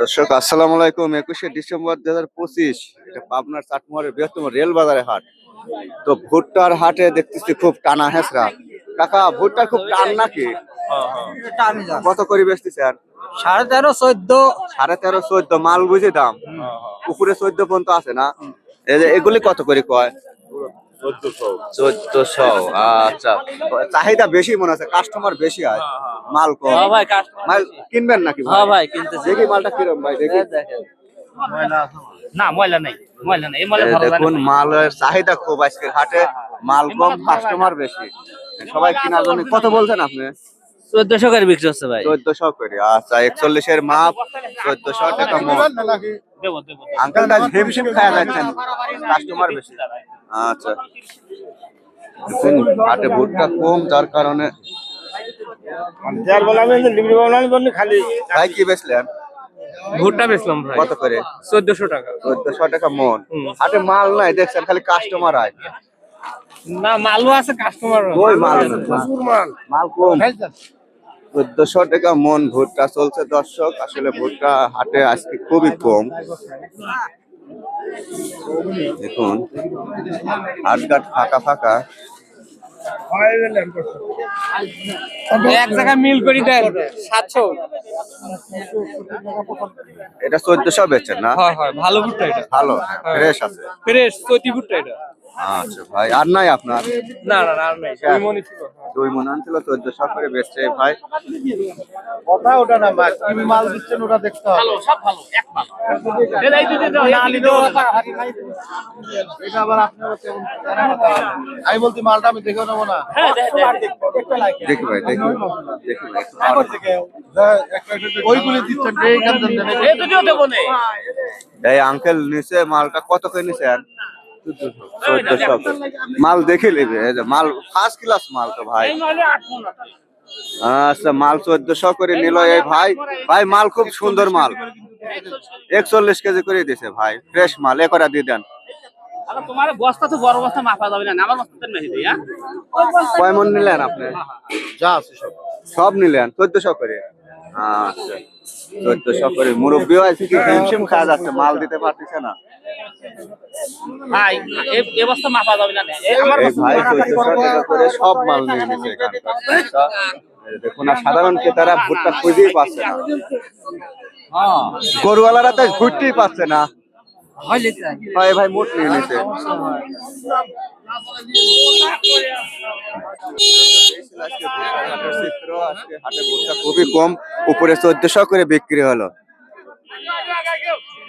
দর্শক আসসালামু আলাইকুম। 21শে ডিসেম্বর 2025, এটা পাবনার চাটমোহরের বৃহত্তম রেল বাজারে হাট। তো ভুট্টার হাটে দেখতেছি খুব টানা হেঁচড়া। কাকা, ভুট্টার খুব টান নাকি? কত করে বেচতেছেন? 13.5 14 13.5 14 মাল বুঝে দাম। উপরে 14 পর্যন্ত আছে না? এই যে এগুলি কত করে কয়? 1400। আচ্ছা, চাহিদা বেশি মনে হচ্ছে, কাস্টমার বেশি হয়, মাল কম। ভাই মাল কিনবেন নাকি ভাই? হ্যাঁ ভাই কিনতেছি। দেখি মালটা কিরম ভাই, দেখি। না ময়লা নাই এই ময়লা এই ভালো লাগে দেখুন, মালের চাহিদা খুব আজকের হাটে, মাল কম, কাস্টমার বেশি, সবাই কেনার জন্য। কত বলছেন আপনি? 1400 করে বিক্রি হচ্ছে ভাই। 1400 করে। আচ্ছা, 41-এর মাপ, 1400 টাকা মন। আঙ্কেলটা হিমশিম খায়া যাচ্ছেন, কাস্টমার বেশি। আচ্ছা, দেখুন হাটে ভুট্টা কম, যার কারণে। ভাই কি বেচলেন? ভুট্টা বেচলাম ভাই। কত করে? 1400 টাকা। 1400 টাকা মন। হাটে মাল নাই দেখছেন, খালি কাস্টমার আয়। না মালও আছে, কাস্টমার ওই মাল মাল কম। 1400 টাকা মন ভুট্টা চলছে দর্শক। আসলে ভুট্টা হাটে আজকে খুবই কম। দেখুন হাটঘাট ফাঁকা ফাঁকা। এক জায়গায় মিল করি দেন 700। এটা 1400 বেচেন না? হয় হয়, ভালো ভুট্টা এটা। ভালো, ফ্রেশ আছে। ফ্রেশ চৈতি ভুট্টা এটা। আচ্ছা ভাই, আর নাই আপনার? না না আর নাই, 2 মণই ছিল। 2 মন আনছিল, 1400 করে বেচছে ভাই। কথা ওটা না, কি মাল দিচ্ছেন ওটা দেখতে হবে। ভালো, সব ভালো, এক মাল। এই দিতে দাও, না নিলেও এটা আবার আপনারা কেমন জানেন না? আমি বলছি মালটা আমি দেখেও নেবো না। হ্যাঁ দেখি ভাই, দেখি দেখি ভাই। ওইগুলি দিচ্ছেন এইখান থেকে। এই দুটোও দেবো নে। এই আঙ্কেল নিচে মালটা কত করে নিছেন? 1400। মাল দেখে নেবে, এই যে মাল ফার্স্ট ক্লাস মাল তো ভাই। এই নলে 8 মণ আছে। আচ্ছা, মাল 1400 করে নিল এই ভাই। ভাই মাল খুব সুন্দর মাল, 41 কেজি করে দিছে ভাই, ফ্রেশ মাল। এ করে দিয়ে দেন। আরে তোমার বস্তা তো বড় বস্তা মাপা যাবে না, আমার বস্তা দেন মেহি দিয়া। কয় মন নিলেন আপনি? যা আছে সব সব নিলেন 1400 করে? আচ্ছা, 1400 করে। মুরব্বী আছে কি হিমশিম খাওয়া যাচ্ছে, মাল দিতে পারতেছে না ভাই এই বস্তা মাপা যাবে না। আমার এই ভাই। 1400 টাকা করে সব মাল নিয়ে নিছে এখানকার। আচ্ছা, এই দেখুন, আর সাধারণ ক্রেতারা ভুট্টা খুঁজেই পাচ্ছে না। গরুওয়ালারা তো ভুট্টাই পাচ্ছে না। হয় ভাই, মোট নিয়ে নিছে। আজকে হাটে ভুট্টা খুবই কম, উপরে 1400 করে বিক্রি হলো।